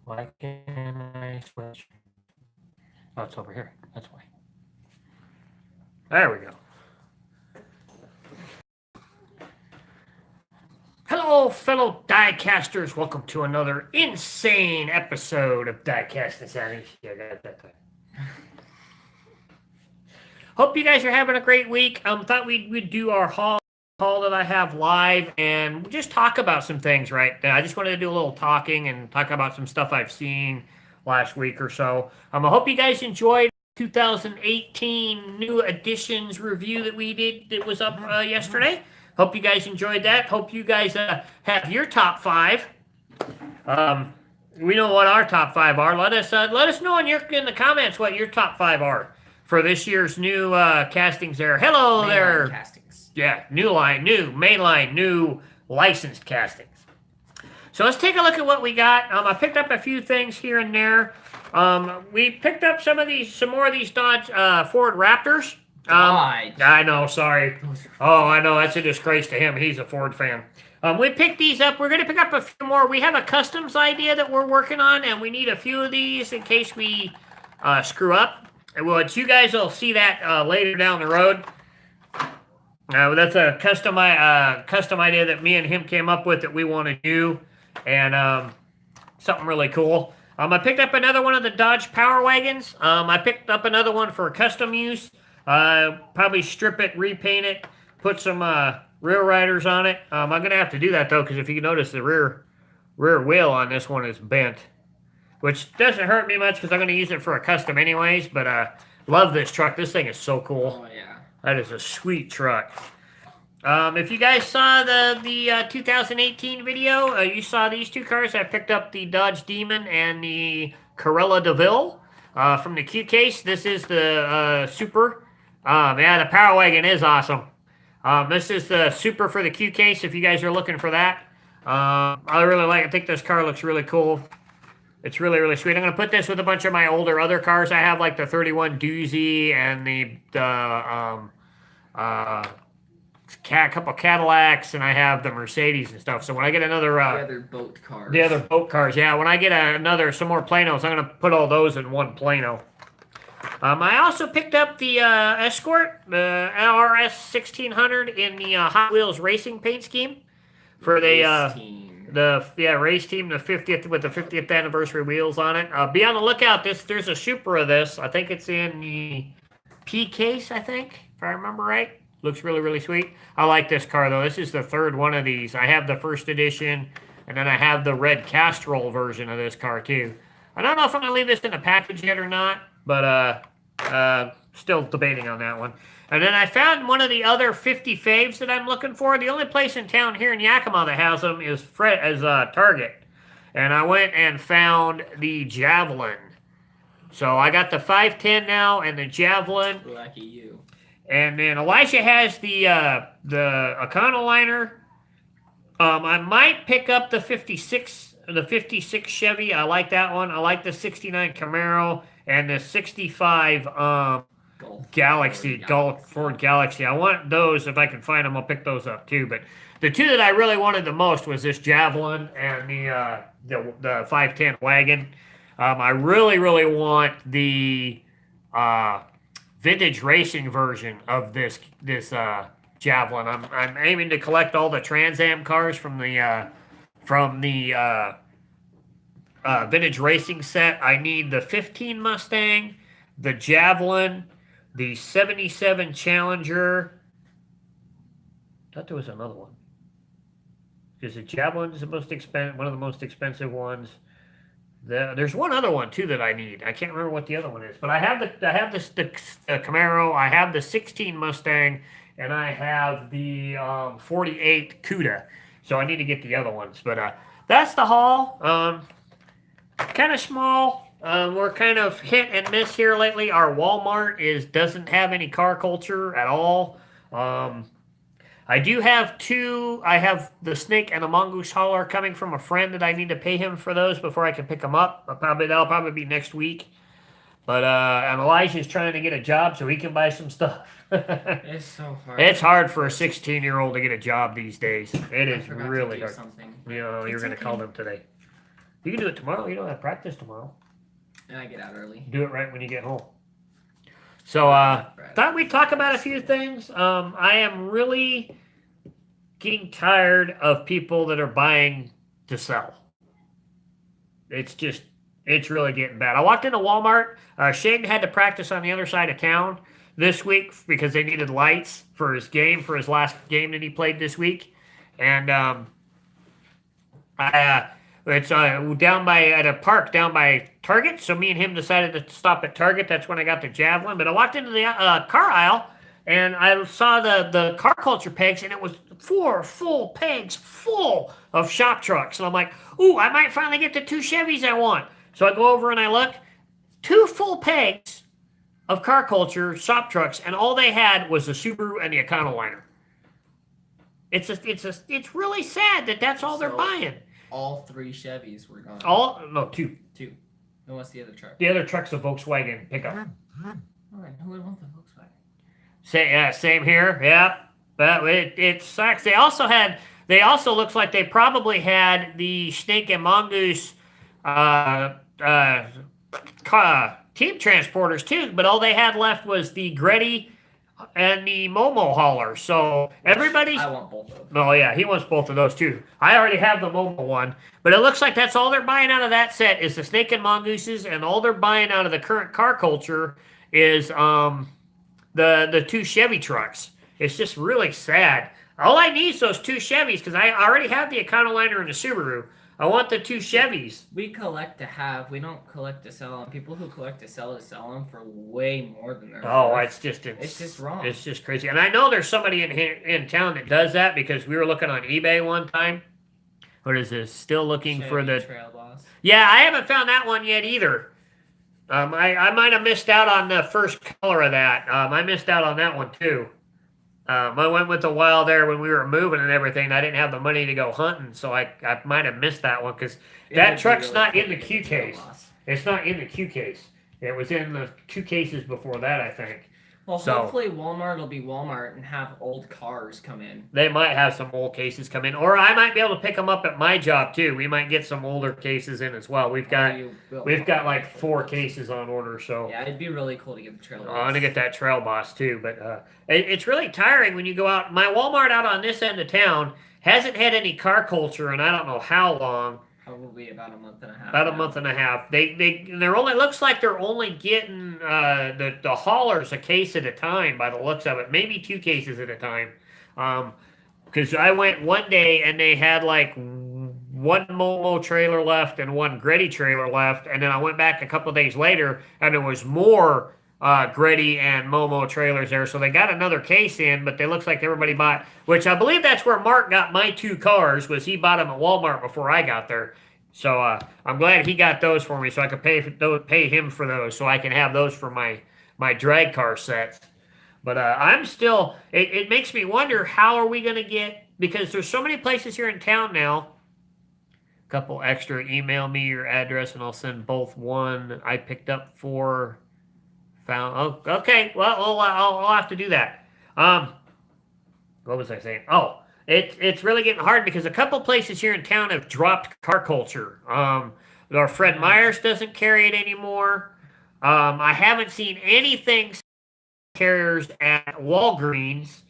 Why can't I switch? Oh, it's over here. That's why. There we go. Hello, fellow diecasters. Welcome to another insane episode of Diecast Insanity. Yeah, I got that thing. Hope you guys are having a great week. Thought we'd do our haul that I have live and just talk about some things. Right, I just wanted to do a little talking and talk about some stuff I've seen last week or so. I hope you guys enjoyed 2018 new editions review that we did that was up yesterday. Hope you guys enjoyed that. Hope you guys have your top five. We know what our top five are. Let us know in the comments what your top five are for this year's new castings. There, hello there. Castings. Yeah, new mainline, new licensed castings. So let's take a look at what we got. I picked up a few things here and there. We picked up some more of these Dodge Ford Raptors. I know, sorry. Oh, I know, that's a disgrace to him. He's a Ford fan. We picked these up. We're going to pick up a few more. We have a customs idea that we're working on, and we need a few of these in case we screw up. Well, you guys will see that later down the road. That's a custom idea that me and him came up with that we want to do, and something really cool. I picked up another one of the Dodge Power Wagons. I picked up another one for custom use. Probably strip it, repaint it, put some rear riders on it. I'm gonna have to do that though, because if you notice, the rear wheel on this one is bent, which doesn't hurt me much because I'm gonna use it for a custom anyways. But love this truck. This thing is so cool. Oh yeah, that is a sweet truck. If you guys saw the 2018 video, you saw these two cars. I picked up the Dodge Demon and the Corolla DeVille from the Q case. This is the Super. Yeah, the Power Wagon is awesome. This is the Super for the Q case if you guys are looking for that. I really like it. I think this car looks really cool. It's really, really sweet. I'm going to put this with a bunch of my other cars. I have like the 31 Doozy and the couple Cadillacs, and I have the Mercedes and stuff. So when I get another the other boat cars. The other boat cars, yeah. When I get some more Planos, I'm going to put all those in one Plano. I also picked up the Escort, the LRS 1600 in the Hot Wheels racing paint scheme for the race team, the 50th with the 50th anniversary wheels on it. Be on the lookout. There's a Super of this. I think it's in the P case. I think, if I remember right. Looks really, really sweet. I like this car though. This is the third one of these. I have the first edition, and then I have the red Castrol version of this car too. I don't know if I'm gonna leave this in the package yet or not, but still debating on that one. And then I found one of the other 50 faves that I'm looking for. The only place in town here in Yakima that has them is Target. And I went and found the Javelin. So I got the 510 now and the Javelin. Lucky you. And then Elijah has the Econoliner. I might pick up the 56 Chevy. I like that one. I like the 69 Camaro and the 65 Ford Galaxy. I want those. If I can find them, I'll pick those up too. But the two that I really wanted the most was this Javelin and the 510 wagon. I really, really want the vintage racing version of this Javelin. I'm aiming to collect all the Trans Am cars from the vintage racing set. I need the 15 Mustang, the Javelin, the 77 Challenger. I thought there was another one. Because the Javelin is one of the most expensive ones. There's one other one too that I need. I can't remember what the other one is, but I have the Camaro. I have the 16 Mustang, and I have the 48 Cuda. So I need to get the other ones. But that's the haul. Kind of small. We're kind of hit and miss here lately. Our Walmart doesn't have any car culture at all. I do have two. I have the Snake and the Mongoose Hauler coming from a friend that I need to pay him for those before I can pick them up. That'll probably be next week. But and Elijah's trying to get a job so he can buy some stuff. It's so hard. It's hard for a 16-year-old to get a job these days. It is really hard. Something. You're going to call them today. You can do it tomorrow. You don't have practice tomorrow. And I get out early. Do it right when you get home. So, thought we'd talk about a few things. I am really getting tired of people that are buying to sell. It's really getting bad. I walked into Walmart. Shane had to practice on the other side of town this week because they needed lights for his game, for his last game that he played this week. And it's down by at a park down by Target. So me and him decided to stop at Target. That's when I got the Javelin. But I walked into the car aisle and I saw the car culture pegs, and it was 4 full pegs full of shop trucks. And I'm like, ooh, I might finally get the 2 Chevys I want. So I go over and I look, 2 full pegs of car culture shop trucks, and all they had was the Subaru and the Econoliner. It's really sad that that's all they're buying. All 3 Chevys were gone. No, 2. 2. And what's the other truck? The other truck's a Volkswagen pickup. Oh, who would want the Volkswagen? Same here. Yeah, but it sucks. They also looks like they probably had the Snake and Mongoose team transporters too, but all they had left was the Gretty and the Momo hauler. So everybody's. I want both of them. Oh yeah, he wants both of those too. I already have the Momo one, but it looks like that's all they're buying out of that set is the Snake and Mongooses, and all they're buying out of the current car culture is the 2 Chevy trucks. It's just really sad. All I need is those 2 Chevys because I already have the Econoliner and the Subaru. I want the 2 Chevys. We collect to have. We don't collect to sell. And people who collect to sell them for way more than they're worth. It's just wrong. It's just crazy. And I know there's somebody in town that does that because we were looking on eBay one time. What is this? Still looking Chevy for the Trail Boss. Yeah, I haven't found that one yet either. I might have missed out on the first color of that. I missed out on that one too. I went with a while there when we were moving and everything. I didn't have the money to go hunting, so I might have missed that one because that truck's not in the Q case. It's not in the Q case. It was in the 2 cases before that, I think. Well, hopefully Walmart will be Walmart and have old cars come in. They might have some old cases come in, or I might be able to pick them up at my job too. We might get some older cases in as well. We've got like 4 cases on order, so yeah, it'd be really cool to get the Trail Boss. I'm gonna get that Trail Boss too, but it's really tiring when you go out. My Walmart out on this end of town hasn't had any car culture, and I don't know how long. Probably about a month and a half. About a month and a half. They're only looks like they're only getting the haulers a case at a time by the looks of it, maybe 2 cases at a time. Because I went one day and they had like 1 Momo trailer left and 1 Gretty trailer left, and then I went back a couple days later and there was more Gretty and Momo trailers there. So they got another case in, but it looks like everybody bought, which I believe that's where Mark got my 2 cars, was he bought them at Walmart before I got there. So I'm glad he got those for me, so I could pay him for those, so I can have those for my drag car sets. But I'm still. It makes me wonder, how are we going to get, because there's so many places here in town now. A couple extra. Email me your address and I'll send both one I picked up for. Found. Oh, okay. Well, I'll have to do that. What was I saying? Oh. It's really getting hard because a couple places here in town have dropped car culture. Our Fred Meyers doesn't carry it anymore. I haven't seen anything carriers at Walgreens,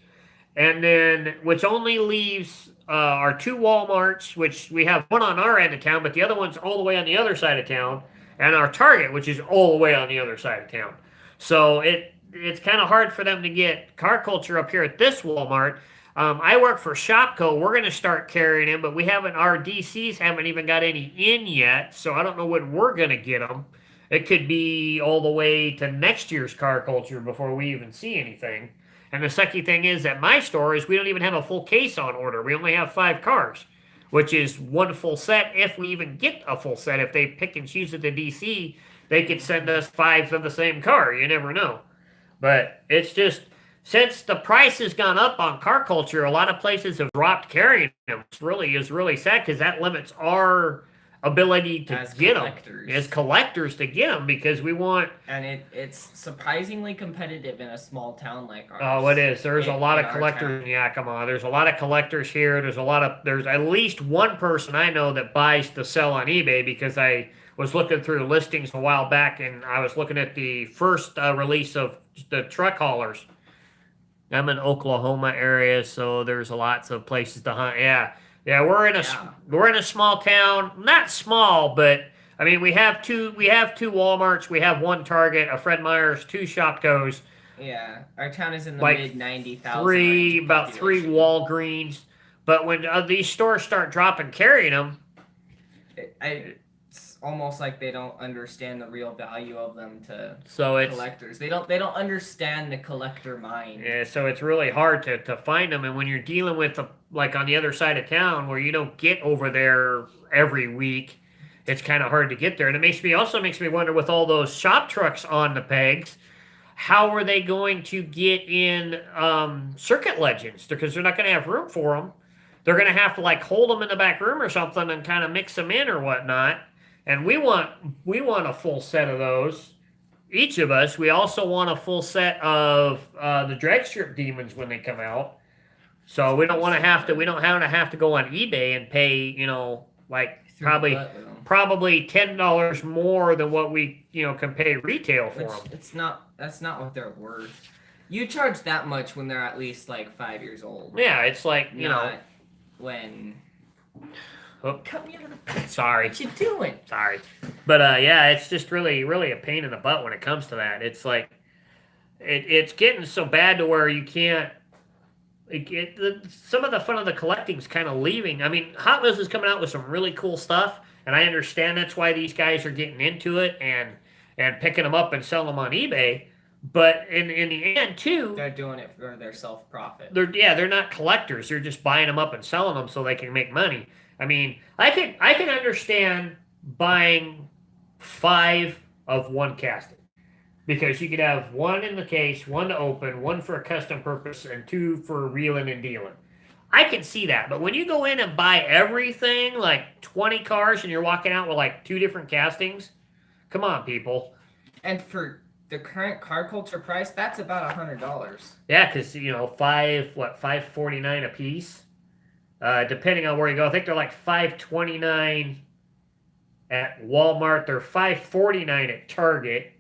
and then which only leaves our 2 Walmarts, which we have one on our end of town, but the other one's all the way on the other side of town, and our Target, which is all the way on the other side of town. So it's kind of hard for them to get car culture up here at this Walmart. I work for Shopco. We're going to start carrying them, but our DCs haven't even got any in yet, so I don't know when we're going to get them. It could be all the way to next year's car culture before we even see anything. And the sucky thing is at my store is we don't even have a full case on order. We only have 5 cars, which is 1 full set if we even get a full set. If they pick and choose at the DC, they could send us 5 of the same car. You never know. But it's just, since the price has gone up on car culture, a lot of places have dropped carrying them. It is really sad because that limits our ability to As get them collectors. as collectors to get them because we want. And it's surprisingly competitive in a small town like ours. Oh, it is. There's a lot in of our collectors town. in Yakima. There's a lot of collectors here. There's at least one person I know that buys to sell on eBay because I was looking through listings a while back and I was looking at the first release of the truck haulers. I'm in Oklahoma area, so there's lots of places to hunt. Yeah, yeah, we're in a small town. Not small, but I mean we have two WalMarts, we have one Target, a Fred Meyer's, two Shopkos, Yeah, our town is in the like mid 90,000 about three population. Walgreens. But when these stores start dropping carrying them, It's almost like they don't understand the real value of them to so it's collectors. They don't understand the collector mind. yeah, so it's really hard to find them. And when you're dealing with like on the other side of town where you don't get over there every week, it's kind of hard to get there. And it makes me wonder with all those shop trucks on the pegs, how are they going to get in Circuit Legends? Because they're not going to have room for them. They're going to have to like hold them in the back room or something and kind of mix them in or whatnot. And we want a full set of those. Each of us. We also want a full set of the drag strip demons when they come out. So we don't want to have to. We don't have to go on eBay and pay. Like Through the probably butt with 'em. probably $10 more than what we can pay retail for them. That's not what they're worth. You charge that much when they're at least like 5 years old. Yeah, it's like Not when. Oh, Cut me out of the. sorry. What you doing? Sorry. But yeah, it's just really, really a pain in the butt when it comes to that. It's like it's getting so bad to where you can't. Some of the fun of the collecting's kind of leaving. I mean, Hot Wheels is coming out with some really cool stuff, and I understand that's why these guys are getting into it and picking them up and selling them on eBay. But in the end, too, They're doing it for their self profit. they're not collectors. They're just buying them up and selling them so they can make money. I mean, I can understand buying 5 of one casting because you could have 1 in the case, 1 to open, 1 for a custom purpose, and 2 for reeling and dealing. I can see that, but when you go in and buy everything, like 20 cars, and you're walking out with like 2 different castings, come on, people. And for the current car culture price, that's about $100. Yeah, because $5.49 a piece. Depending on where you go, I think they're like $5.29 at Walmart. They're $5.49 at Target.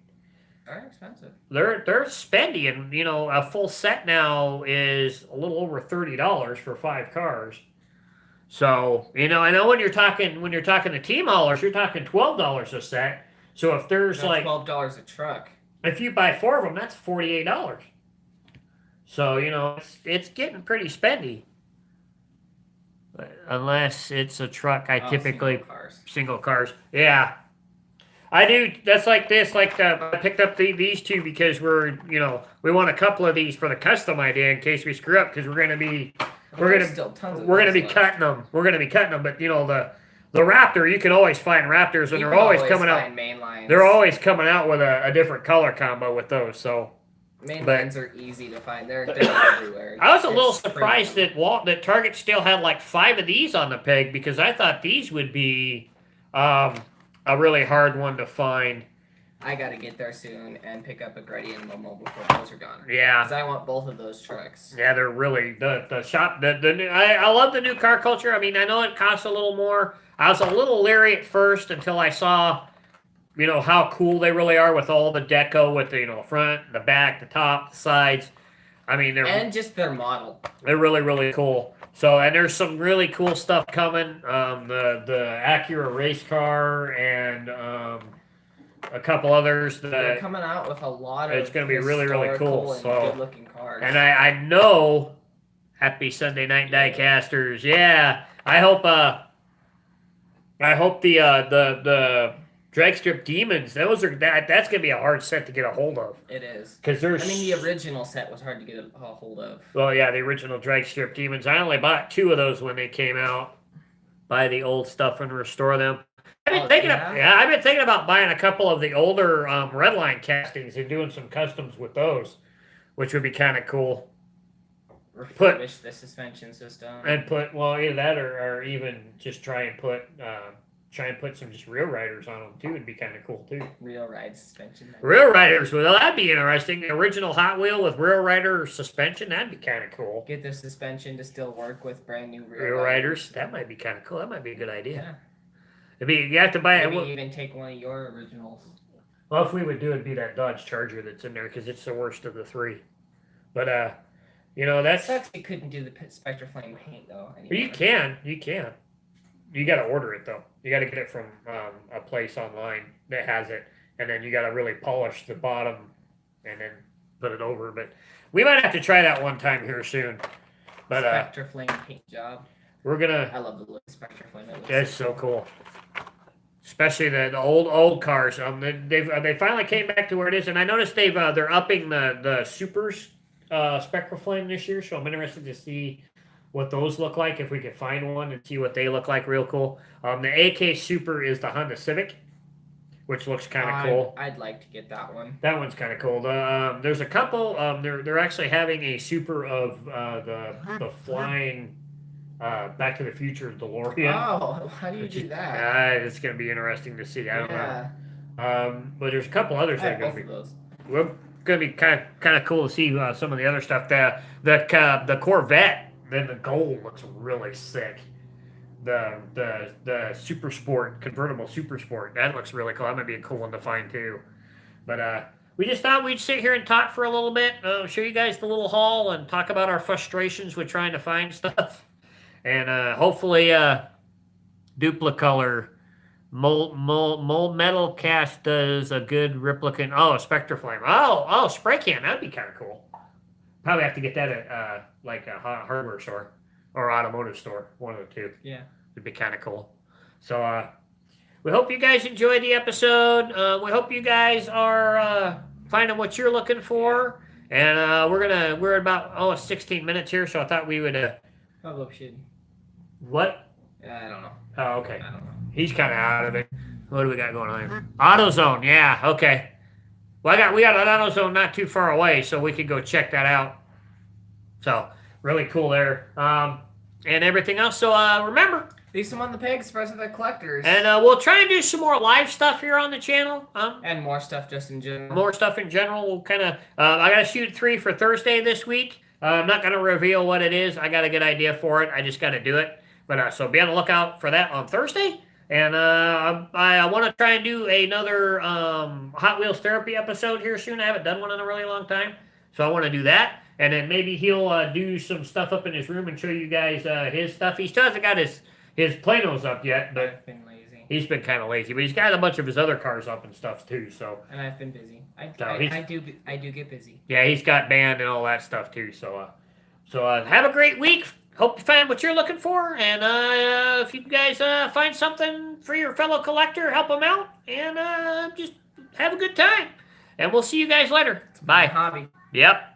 Very expensive. They're spendy, and a full set now is a little over $30 for 5 cars. So I know when you're talking the team haulers, you're talking $12 a set. So if there's That's like $12 a truck. if you buy 4 of them, that's $48. So it's getting pretty spendy. Unless it's a truck, I typically single cars. Yeah, I do. That's like this. I picked up these 2 because we want a couple of these for the custom idea in case we screw up because we're gonna be cutting them. We're gonna be cutting them. But the Raptor, you can always find Raptors, and they're always coming out. They're always coming out with a different color combo with those. So. Main lines are easy to find. They're everywhere. I was a little surprised that Target still had like 5 of these on the peg because I thought these would be a really hard one to find. I gotta get there soon and pick up a Gretty and Momo before those are gone. Yeah, because I want both of those trucks. Yeah, they're really the shop. The new. I love the new car culture. I mean, I know it costs a little more. I was a little leery at first until I saw. How cool they really are with all the deco with the front, the back, the top, the sides. I mean, and just their model. They're really, really cool. So, and there's some really cool stuff coming. The Acura race car and a couple others. They're coming out with a lot of. It's going to be really, really cool. And so, good-looking cars. And I know, happy Sunday night, diecasters. Yeah, I hope the drag strip demons. That's gonna be a hard set to get a hold of. It is because there's. I mean, the original set was hard to get a hold of. Well, yeah, the original drag strip demons. I only bought 2 of those when they came out. Buy the old stuff and restore them. I've been thinking about buying a couple of the older Redline castings and doing some customs with those, which would be kind of cool. Refurbish the suspension system and put either that or even just try and put try and put some just real riders on them too. It'd be kind of cool too. Real ride suspension. Real riders, well, that'd be interesting. The original Hot Wheel with real rider suspension, that'd be kind of cool. Get the suspension to still work with brand new real riders. That might be kind of cool. That might be a good idea. Yeah. It'd be, you have to buy it. Maybe even take one of your originals. Well, if we would do it, it'd be that Dodge Charger that's in there because it's the worst of the three. But you know, that's. Sucks you couldn't do the Spectre Flame paint though. Anymore. You can. You got to order it though. You got to get it from a place online that has it, and then you got to really polish the bottom, and then put it over. But we might have to try that one time here soon. But Spectre Flame paint job. We're gonna. I love the look of Spectre Flame. That's so cool. Especially the old cars. They finally came back to where it is, and I noticed they're upping the Supers Spectre Flame this year. So I'm interested to see what those look like if we can find one and see what they look like. Real cool. The AK Super is the Honda Civic, which looks kind of cool. I'd like to get that one. That one's kind of cool. There's a couple. They're actually having a Super of the flying. Back to the Future DeLorean. Oh, how do you do that? It's going to be interesting to see. I don't know. But there's a couple others that are going to be. We're going to be kind of cool to see some of the other stuff. The Corvette, then the Gold looks really sick. The Super Sport, convertible Super Sport, that looks really cool. That might be a cool one to find too. But we just thought we'd sit here and talk for a little bit, show you guys the little haul, and talk about our frustrations with trying to find stuff. And hopefully, Duplicolor Mold Metal Cast does a good replicant. Oh, Spectre Flame. Oh, spray can. That'd be kind of cool. Probably have to get that at like a hardware store or automotive store. One of the two. Yeah. It'd be kind of cool. So we hope you guys enjoyed the episode. We hope you guys are finding what you're looking for. And we're at about 16 minutes here, so I thought we would. Probably should. What? I don't know. Oh, okay. I don't know. He's kind of out of it. What do we got going on here? AutoZone, yeah, okay. Well, we got an AutoZone not too far away, so we could go check that out. So, really cool there. And everything else. So, remember. Leave some on the pegs for us the collectors. And we'll try and do some more live stuff here on the channel. And more stuff just in general. More stuff in general. We'll kind of. I got to shoot 3 for Thursday this week. I'm not going to reveal what it is. I got a good idea for it. I just got to do it. But so be on the lookout for that on Thursday. And I want to try and do another Hot Wheels therapy episode here soon. I haven't done one in a really long time. So I want to do that. And then maybe he'll do some stuff up in his room and show you guys his stuff. He still hasn't got his Planos up yet, but I've been lazy. He's been kind of lazy. But he's got a bunch of his other cars up and stuff too. So. And I've been busy. I do get busy. Yeah, he's got band and all that stuff too. So have a great week. Hope you find what you're looking for. And if you guys find something for your fellow collector, help them out. And just have a good time. And we'll see you guys later. Bye. Hobby. Yep.